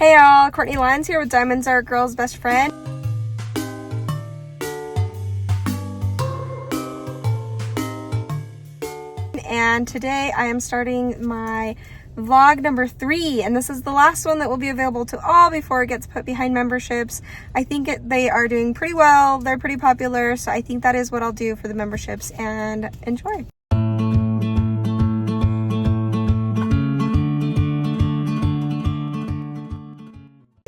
Hey y'all, CourtneyLyons here with Diamonds Are a Girl's Best Friend. And today I am starting my vlog number 3, and this is the last one that will be available to all before it gets put behind memberships. I think they are doing pretty well. They're pretty popular, so I think that is what I'll do for the memberships, and enjoy.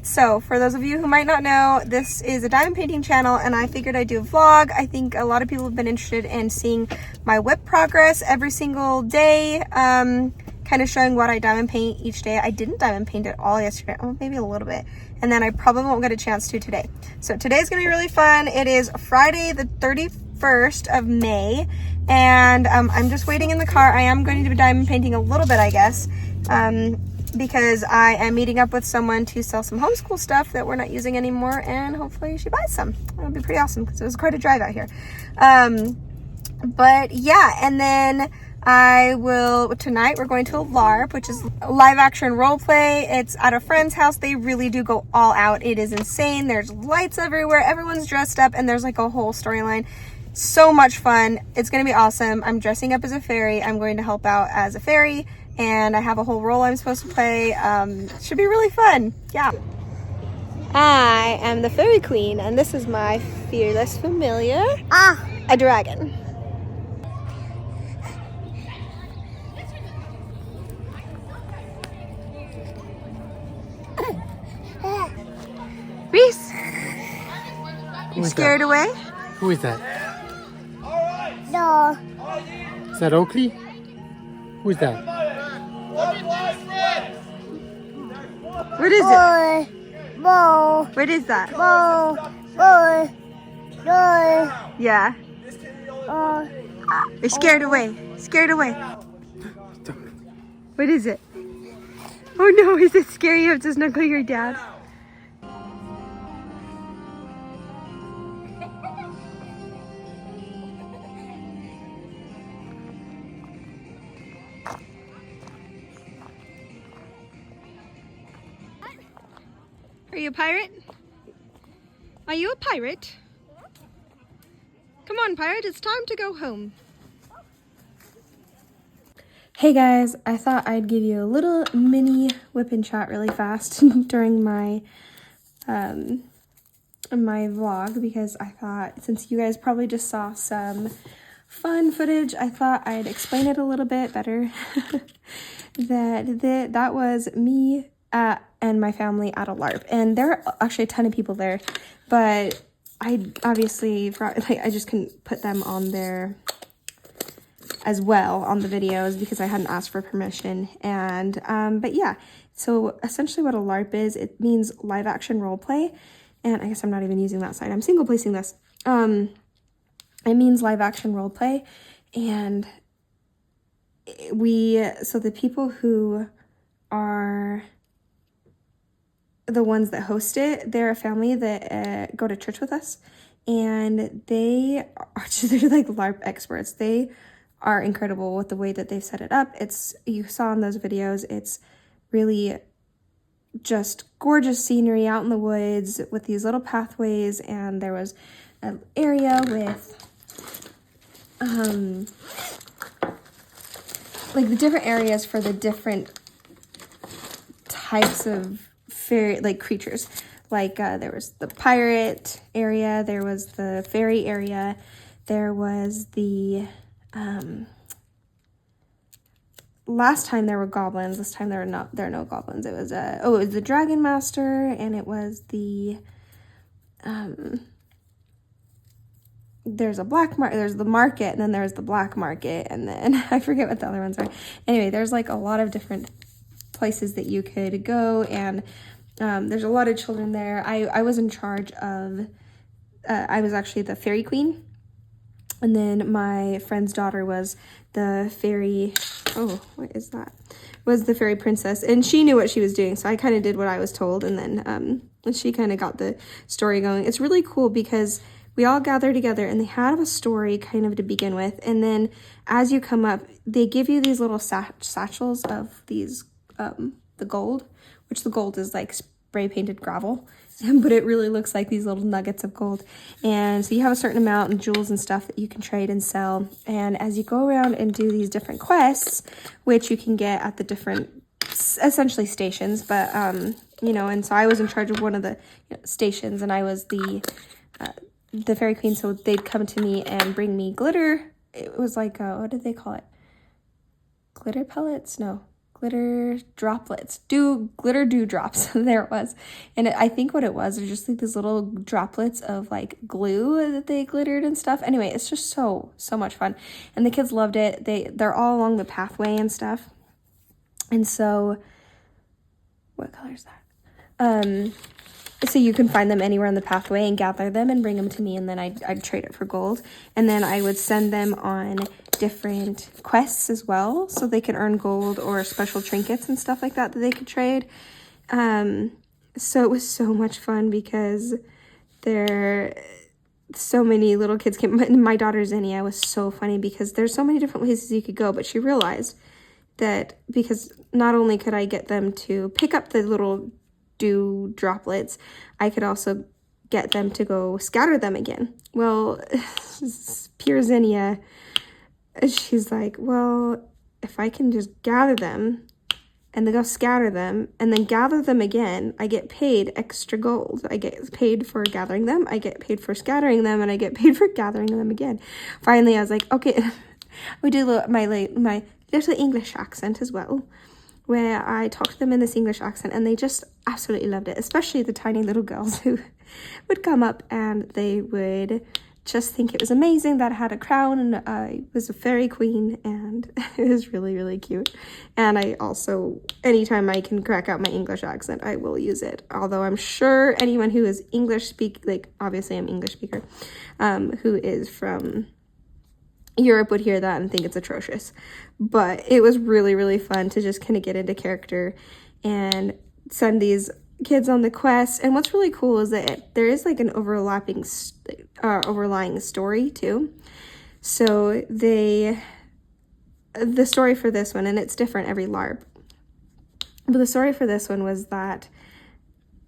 So for those of you who might not know, this is a diamond painting channel, and I figured I'd do a vlog. I think a lot of people have been interested in seeing my WIP progress every single day, kind of showing what I diamond paint each day. I didn't diamond paint at all yesterday, oh, maybe a little bit, and then I probably won't get a chance to today. So today's gonna be really fun. It is Friday the 31st of May, and I'm just waiting in the car. I am going to be diamond painting a little bit, I guess, because I am meeting up with someone to sell some homeschool stuff that we're not using anymore, and hopefully she buys some. That'll be pretty awesome because it was quite a drive out here. But yeah, and then tonight we're going to a LARP, which is live action role play. It's at a friend's house. They really do go all out. It is insane. There's lights everywhere. Everyone's dressed up, and there's like a whole storyline. So much fun. It's going to be awesome. I'm dressing up as a fairy. I'm going to help out as a fairy, and I have a whole role I'm supposed to play. Should be really fun. Yeah. I am the fairy queen, and this is my fearless familiar, a dragon. Reese, you scared away? Who is that? No. Is that Oakley? Who is that? What is it? Ball. What is that? Ball. Ball. Ball. Yeah. You're scared away. Scared away. What is it? Oh no, is it scary? You have to snuggle your dad. Are you a pirate? Are you a pirate? Come on, pirate, it's time to go home. Hey guys, I thought I'd give you a little mini whip and chat really fast during my my vlog, because I thought, since you guys probably just saw some fun footage, I thought I'd explain it a little bit better. that was me and my family at a LARP, and there are actually a ton of people there, but I obviously I just couldn't put them on there as well on the videos because I hadn't asked for permission. And but yeah, so essentially what a LARP is, it means live action role play, and I guess I'm not even using that side, I'm single placing this. It means live action role play, and so the people who are the ones that host it, they're a family that go to church with us, and they're like LARP experts. They are incredible with the way that they've set it up. You saw in those videos, it's really just gorgeous scenery out in the woods with these little pathways, and there was an area with like the different areas for the different types of fairy creatures. There was the pirate area, there was the fairy area, there was the last time there were goblins. This time there are no goblins. It was it was the dragon master, and it was the there's the market, and then there's the black market, and then I forget what the other ones are. Anyway, there's like a lot of different places that you could go, and there's a lot of children there. I was in charge of I was actually the fairy queen, and then my friend's daughter was the fairy, was the fairy princess, and she knew what she was doing, so I kind of did what I was told, and then she kind of got the story going. It's really cool because we all gather together, and they have a story kind of to begin with, and then as you come up, they give you these little satchels of these the gold, which the gold is like spray painted gravel, but it really looks like these little nuggets of gold. And so you have a certain amount of jewels and stuff that you can trade and sell. And as you go around and do these different quests, which you can get at the different, essentially stations, but, you know, and so I was in charge of one of the stations, and I was the fairy queen, so they'd come to me and bring me glitter. It was like, what did they call it? Glitter pellets? No. Glitter droplets. Glitter dewdrops. There it was. And I think what it was, they're just like these little droplets of like glue that they glittered and stuff. Anyway, it's just so much fun. And the kids loved it. They're all along the pathway and stuff. And so, what color is that? So you can find them anywhere on the pathway and gather them and bring them to me, and then I'd trade it for gold. And then I would send them on different quests as well, so they could earn gold or special trinkets and stuff like that they could trade. So it was so much fun because so many little kids came. My daughter Zinnia was so funny because there's so many different places you could go, but she realized that because not only could I get them to pick up the little dew droplets, I could also get them to go scatter them again. Well, pure Zinnia, she's like, well, if I can just gather them and then go scatter them and then gather them again, I get paid extra gold. I get paid for gathering them, I get paid for scattering them, and I get paid for gathering them again. Finally, I was like, okay, we do my little English accent as well, where I talked to them in this English accent, and they just absolutely loved it, especially the tiny little girls who would come up and they would just think it was amazing that I had a crown and I was a fairy queen, and it was really, really cute. And I also, anytime I can crack out my English accent, I will use it. Although I'm sure anyone who is obviously I'm English speaker, who is from Europe would hear that and think it's atrocious. But it was really, really fun to just kind of get into character and send these kids on the quest. And what's really cool is that there is like an overlying story too. So the story for this one, and it's different every LARP, but the story for this one was that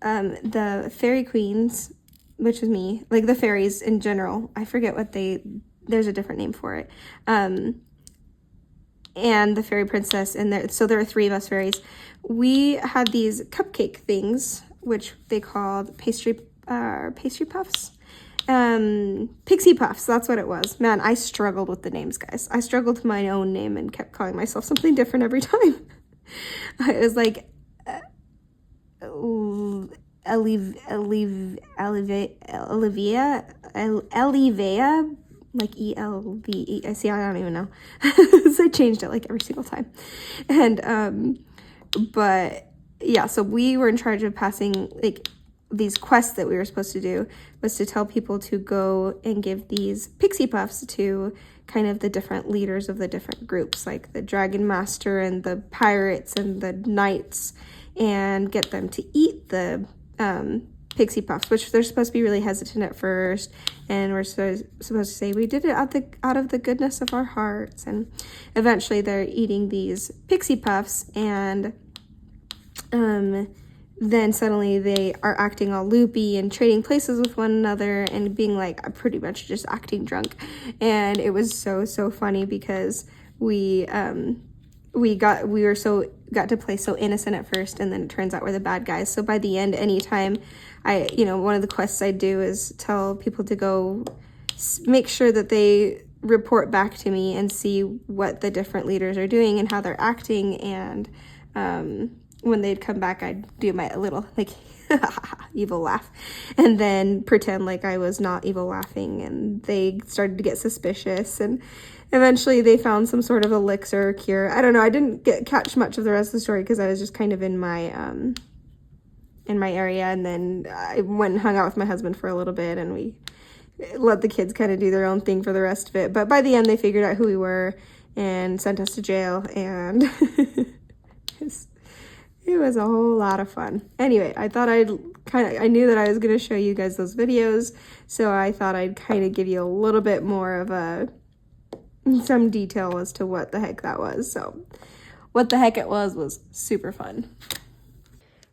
the fairy queens, which is me, like the fairies in general, I forget what there's a different name for it, and the fairy princess, and so there are 3 of us fairies. We had these cupcake things, which they called pastry puffs, pixie puffs. That's what it was. Man, I struggled with the names, guys. I struggled with my own name and kept calling myself something different every time. It was like Elivea, like E-L-V-E. I see, I don't even know. So I changed it like every single time. And but yeah, so we were in charge of passing like these quests that we were supposed to do, was to tell people to go and give these pixie puffs to kind of the different leaders of the different groups, like the dragon master and the pirates and the knights, and get them to eat the pixie puffs, which they're supposed to be really hesitant at first, and we're supposed to say we did it out of the goodness of our hearts. And eventually they're eating these pixie puffs, and then suddenly they are acting all loopy and trading places with one another and being like pretty much just acting drunk. And it was so funny because we got to play so innocent at first, and then it turns out we're the bad guys. So by the end, anytime one of the quests I do is tell people to go make sure that they report back to me and see what the different leaders are doing and how they're acting. And when they'd come back, I'd do my little like evil laugh and then pretend like I was not evil laughing, and they started to get suspicious, and eventually they found some sort of elixir or cure. I don't know, I didn't catch much of the rest of the story because I was just kind of in my area, and then I went and hung out with my husband for a little bit, and we let the kids kind of do their own thing for the rest of it. But by the end, they figured out who we were and sent us to jail, and it was a whole lot of fun. Anyway, I thought I knew that I was going to show you guys those videos, so I thought I'd kind of give you a little bit more of some detail as to what the heck that was. So what the heck it was super fun.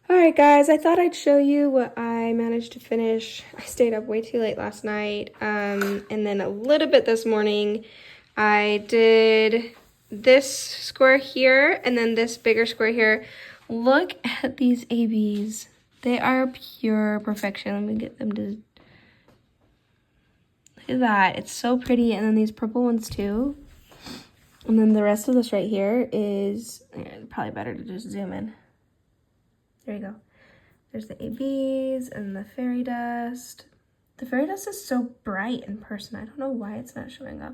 Alright guys, I thought I'd show you what I managed to finish. I stayed up way too late last night, and then a little bit this morning. I did this square here, and then this bigger square here. Look at these ABs. They are pure perfection. Let me get them to... Look at that. It's so pretty, and then these purple ones too. And then the rest of this right here is... Probably better to just zoom in. There you go. There's the ABs and the fairy dust. The fairy dust is so bright in person. I don't know why it's not showing up.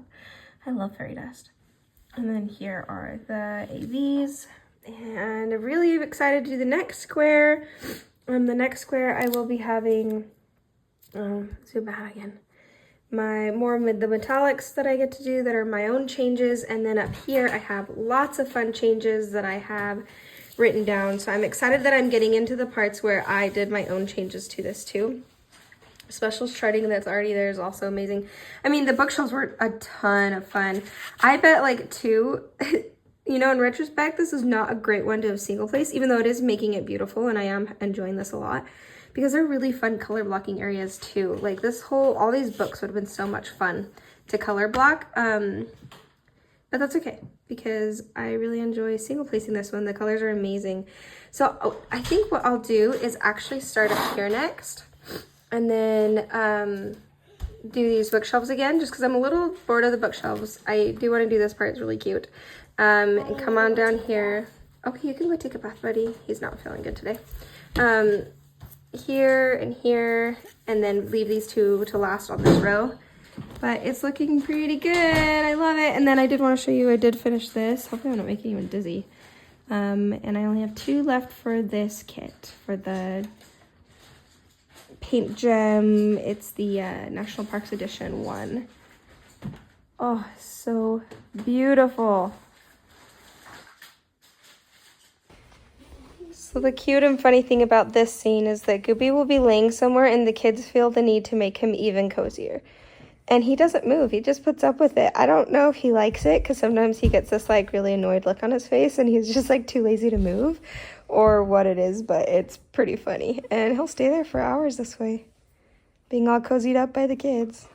I love fairy dust. And then here are the ABs. And I'm really excited to do the next square. The next square I will be having, zoom out again. More of the metallics that I get to do that are my own changes. And then up here I have lots of fun changes that I have written down. So I'm excited that I'm getting into the parts where I did my own changes to this too. Specials charting that's already there is also amazing. I mean, the bookshelves were a ton of fun. I bet like two, you know, in retrospect, this is not a great one to have single place, even though it is making it beautiful and I am enjoying this a lot because they're really fun color blocking areas too. Like all these books would have been so much fun to color block. But that's okay because I really enjoy single placing this one. The colors are amazing. So I think what I'll do is actually start up here next and then do these bookshelves again just because I'm a little bored of the bookshelves. I do want to do this part. It's really cute. And come on down here. Okay, you can go take a bath, buddy. He's not feeling good today. Here and here, and then leave these two to last on this row. But it's looking pretty good. I love it. And then I did want to show you, I did finish this. Hopefully I'm not making you dizzy. And I only have 2 left for this kit, for the Paint Gem. It's the National Parks Edition one. Oh, so beautiful. So the cute and funny thing about this scene is that Goopy will be laying somewhere and the kids feel the need to make him even cozier. And he doesn't move, he just puts up with it. I don't know if he likes it because sometimes he gets this like really annoyed look on his face and he's just like too lazy to move or what it is, but it's pretty funny. And he'll stay there for hours this way, being all cozied up by the kids.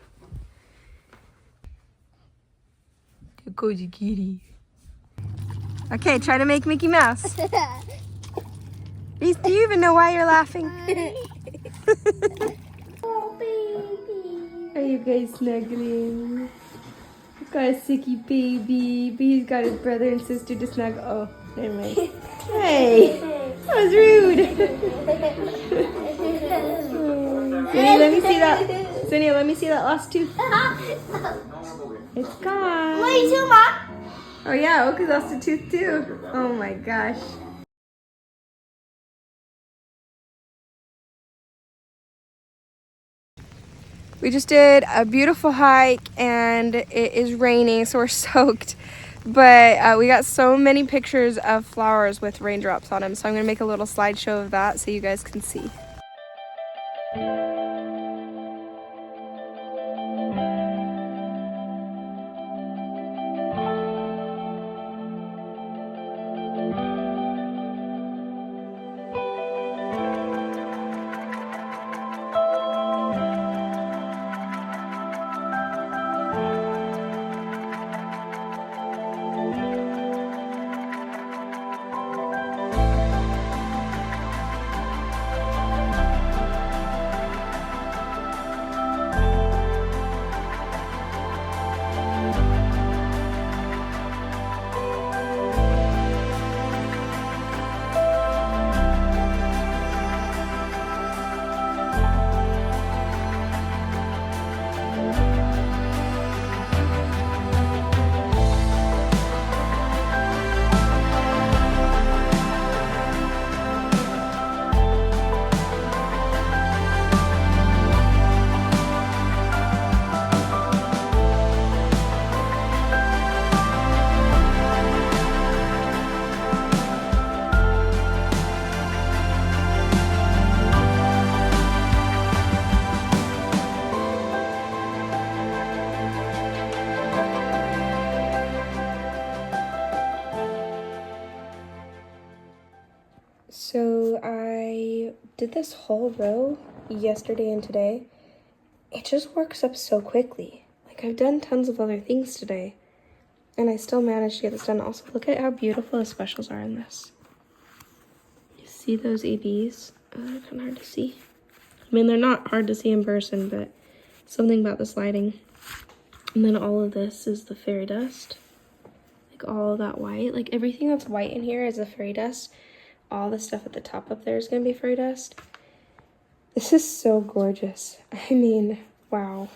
Good cozy kitty. Okay, try to make Mickey Mouse. Reese, do you even know why you're laughing? Oh, baby. Are you guys snuggling? He's got a sicky baby, but he's got his brother and sister to snuggle. Oh, never mind. Hey, that was rude. Sonia, let me see that. Sonia, let me see that last tooth. It's gone. Wait, too, Mom. Oh yeah, Oki lost a tooth too. Oh my gosh. We just did a beautiful hike and it is raining, so we're soaked. But we got so many pictures of flowers with raindrops on them, so I'm gonna make a little slideshow of that so you guys can see. did this whole row yesterday and today. It just works up so quickly. Like, I've done tons of other things today, and I still managed to get this done. Also, look at how beautiful the specials are in this. You see those EBs? Oh, they're kind of hard to see. I mean, they're not hard to see in person, but something about this lighting. And then all of this is the fairy dust. Like, all of that white. Like, everything that's white in here is the fairy dust. All the stuff at the top up there is going to be fairy dust. This is so gorgeous. I mean, wow.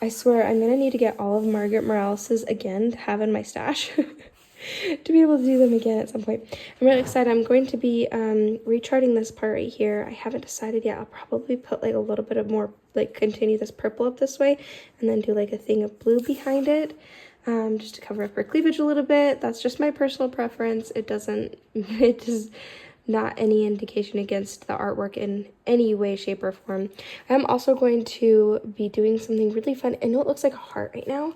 I swear I'm going to need to get all of Margaret Morales's again to have in my stash to be able to do them again at some point. I'm really excited. I'm going to be recharting this part right here. I haven't decided yet. I'll probably put like a little bit of more, like continue this purple up this way and then do like a thing of blue behind it. Just to cover up her cleavage a little bit. That's just my personal preference. It is not any indication against the artwork in any way, shape, or form. I'm also going to be doing something really fun. I know it looks like a heart right now,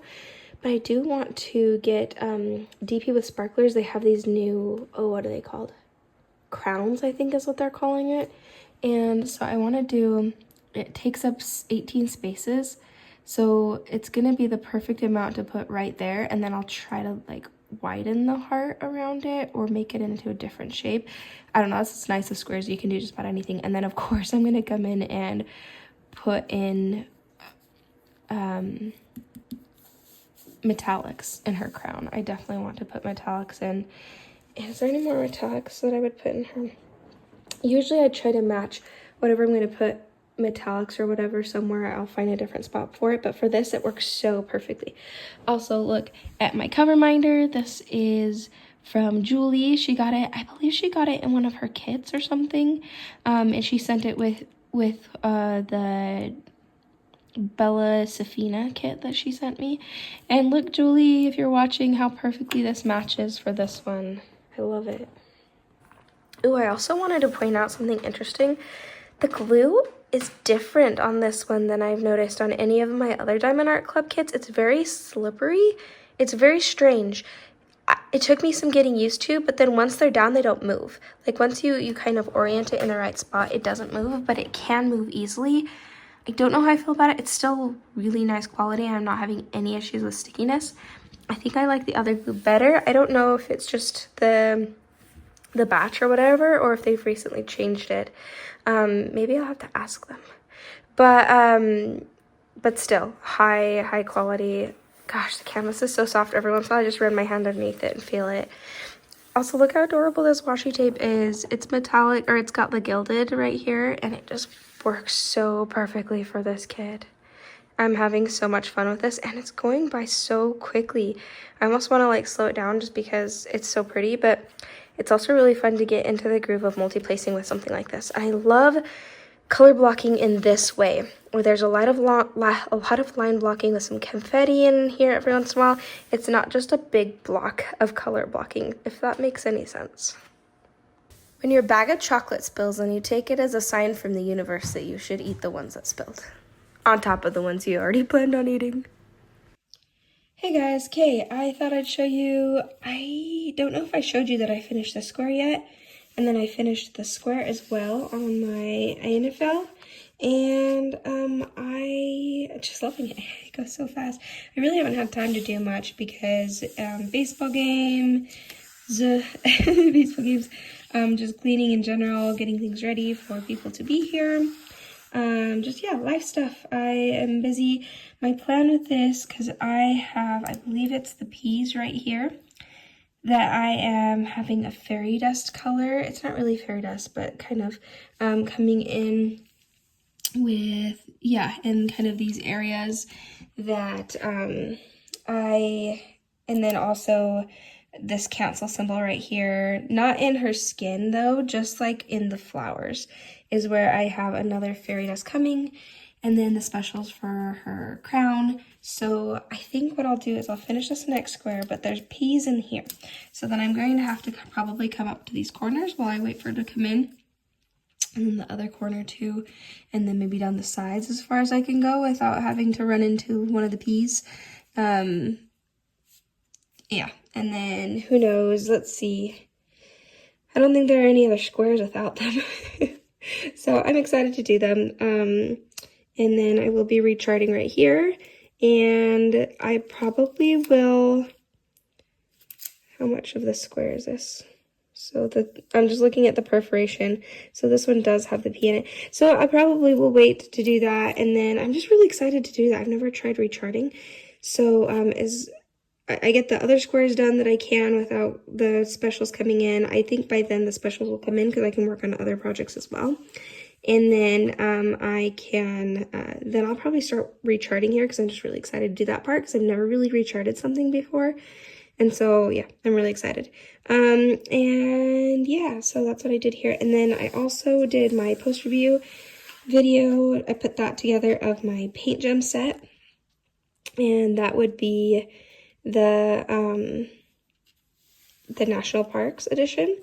but I do want to get DP with sparklers. They have these new, what are they called? Crowns, I think is what they're calling it. And so I want to do, it takes up 18 spaces. So it's going to be the perfect amount to put right there. And then I'll try to like widen the heart around it or make it into a different shape. I don't know. It's nice with squares. You can do just about anything. And then of course I'm going to come in and put in metallics in her crown. I definitely want to put metallics in. Is there any more metallics that I would put in her? Usually I try to match whatever I'm going to put metallics or whatever somewhere. I'll find a different spot for it, but for this it works so perfectly. Also, look at my cover minder. This is from Julie. She got it, I believe she got it in one of her kits or something, and she sent it with the Bella Safina kit that she sent me. And look, Julie, if you're watching, how perfectly this matches for this one. I love it. Ooh, I also wanted to point out something interesting. The glue is different on this one than I've noticed on any of my other Diamond Art Club kits. It's very slippery. It's very strange. It took me some getting used to, but then once they're down, they don't move. Like once you kind of orient it in the right spot, it doesn't move, but it can move easily. I don't know how I feel about it. It's still really nice quality. I'm not having any issues with stickiness. I think I like the other glue better. I don't know if it's just the batch or whatever, or if they've recently changed it. Maybe I'll have to ask them. But still, high quality. Gosh, the canvas is so soft. Every once in a while, I just run my hand underneath it and feel it. Also, look how adorable this washi tape is. It's metallic, or it's got the gilded right here, and it just works so perfectly for this kid. I'm having so much fun with this, and it's going by so quickly. I almost want to like slow it down just because it's so pretty, but it's also really fun to get into the groove of multi-placing with something like this. I love color blocking in this way, where there's a lot of line blocking with some confetti in here every once in a while. It's not just a big block of color blocking, if that makes any sense. When your bag of chocolate spills, and you take it as a sign from the universe that you should eat the ones that spilled, on top of the ones you already planned on eating. Hey guys, Kay, I thought I'd show you, I don't know if I showed you that I finished the square yet, and then I finished the square as well on my INFL, and I just loving it. It goes so fast. I really haven't had time to do much because baseball games, just cleaning in general, getting things ready for people to be here. Life stuff. I am busy. My plan with this, because I believe it's the peas right here, that I am having a fairy dust color. It's not really fairy dust, but kind of coming in with, in kind of these areas that and then also this cancel symbol right here, not in her skin though, just like in the flowers is where I have another fairy dust coming, and then the specials for her crown. So I think what I'll do is I'll finish this next square, but there's peas in here. So then I'm going to have to probably come up to these corners while I wait for it to come in, and then the other corner too, and then maybe down the sides as far as I can go without having to run into one of the peas. And then who knows, let's see. I don't think there are any other squares without them. So I'm excited to do them. And then I will be recharting right here. And I probably will, how much of this square is this? So I'm just looking at the perforation. So this one does have the P in it. So I probably will wait to do that. And then I'm just really excited to do that. I've never tried recharting. So as I get the other squares done that I can without the specials coming in, I think by then the specials will come in because I can work on other projects as well. And then then I'll probably start recharting here because I'm just really excited to do that part because I've never really recharted something before. And so, yeah, I'm really excited. And yeah, so that's what I did here. And then I also did my post-review video. I put that together of my paint gem set. And that would be the National Parks edition.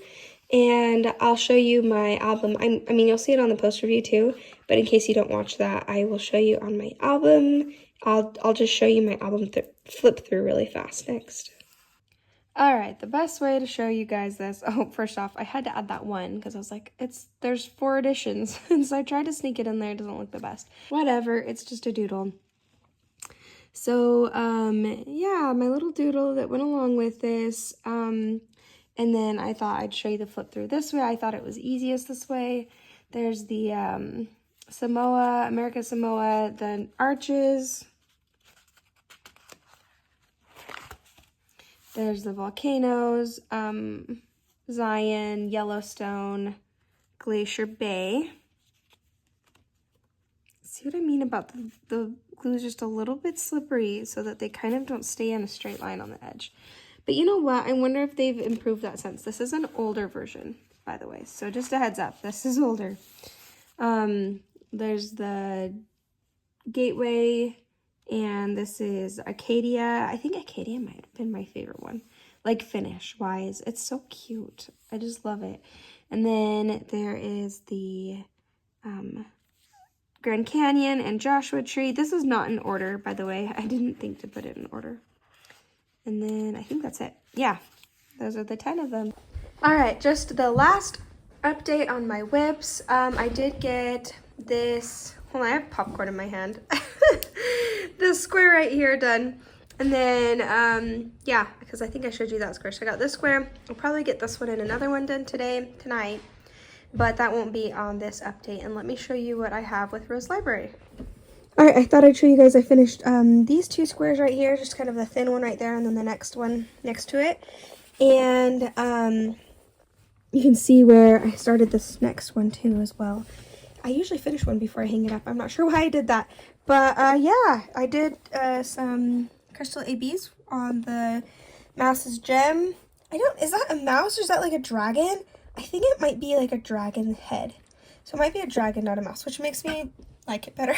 And I'll show you my album. I mean, you'll see it on the post review too, but in case you don't watch that, I will show you on my album. I'll just show you my album flip through really fast next. All right, the best way to show you guys this. Oh, first off, I had to add that one because I was like, there's 4 editions, and so I tried to sneak it in there. It doesn't look the best. Whatever, it's just a doodle. So, yeah, my little doodle that went along with this. And then I thought I'd show you the flip through this way. I thought it was easiest this way. There's the Samoa, America Samoa, the arches. There's the volcanoes, Zion, Yellowstone, Glacier Bay. See what I mean about the glue is just a little bit slippery so that they kind of don't stay in a straight line on the edge. But you know what? I wonder if they've improved that since. This is an older version, by the way. So just a heads up, this is older. There's the Gateway, and this is Acadia. I think Acadia might have been my favorite one. Like finish-wise. It's so cute. I just love it. And then there is the Grand Canyon and Joshua Tree. This is not in order, by the way. I didn't think to put it in order. And then I think that's it. Yeah, those are the 10 of them. All right, just the last update on my WIPs. I did get this, hold on, I have popcorn in my hand. This square right here done. And then, yeah, because I think I showed you that square. So I got this square. I'll probably get this one and another one done tonight. But that won't be on this update. And let me show you what I have with Rose Library. All right, I thought I'd show you guys I finished these 2 squares right here, just kind of the thin one right there, and then the next one next to it. And you can see where I started this next one too as well. I usually finish one before I hang it up. I'm not sure why I did that. But yeah, I did some crystal ABs on the mouse's gem. Is that a mouse or is that like a dragon? I think it might be like a dragon head. So it might be a dragon, not a mouse, which makes me like it better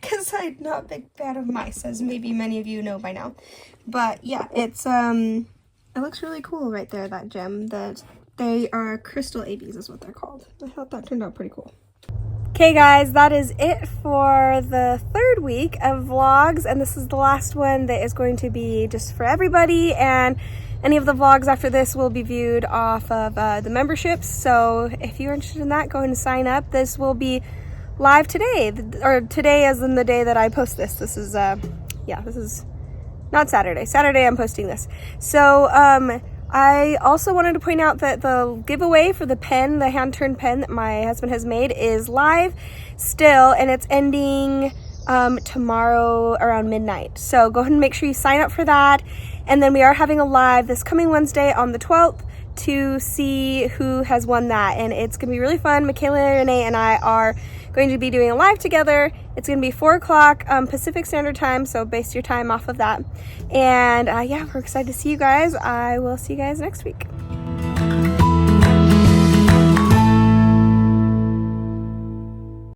because I'm not a big fan of mice, as maybe many of you know by now. But yeah, it's it looks really cool right there, that gem. They are crystal ABs is what they're called. I thought that turned out pretty cool. Okay guys, that is it for the 3rd week of vlogs, and this is the last one that is going to be just for everybody, and any of the vlogs after this will be viewed off of the memberships. So if you're interested in that, go ahead and sign up. This will be live today, or today as in the day that I post this. This is yeah, this is not Saturday. Saturday I'm posting this. So I also wanted to point out that the giveaway for the pen, the hand-turned pen that my husband has made, is live still, and it's ending tomorrow around midnight. So go ahead and make sure you sign up for that. And then we are having a live this coming Wednesday on the 12th to see who has won that. And it's going to be really fun. Michaela, Renee, and I are going to be doing a live together. It's going to be 4 o'clock Pacific Standard Time, so base your time off of that. And yeah, we're excited to see you guys. I will see you guys next week.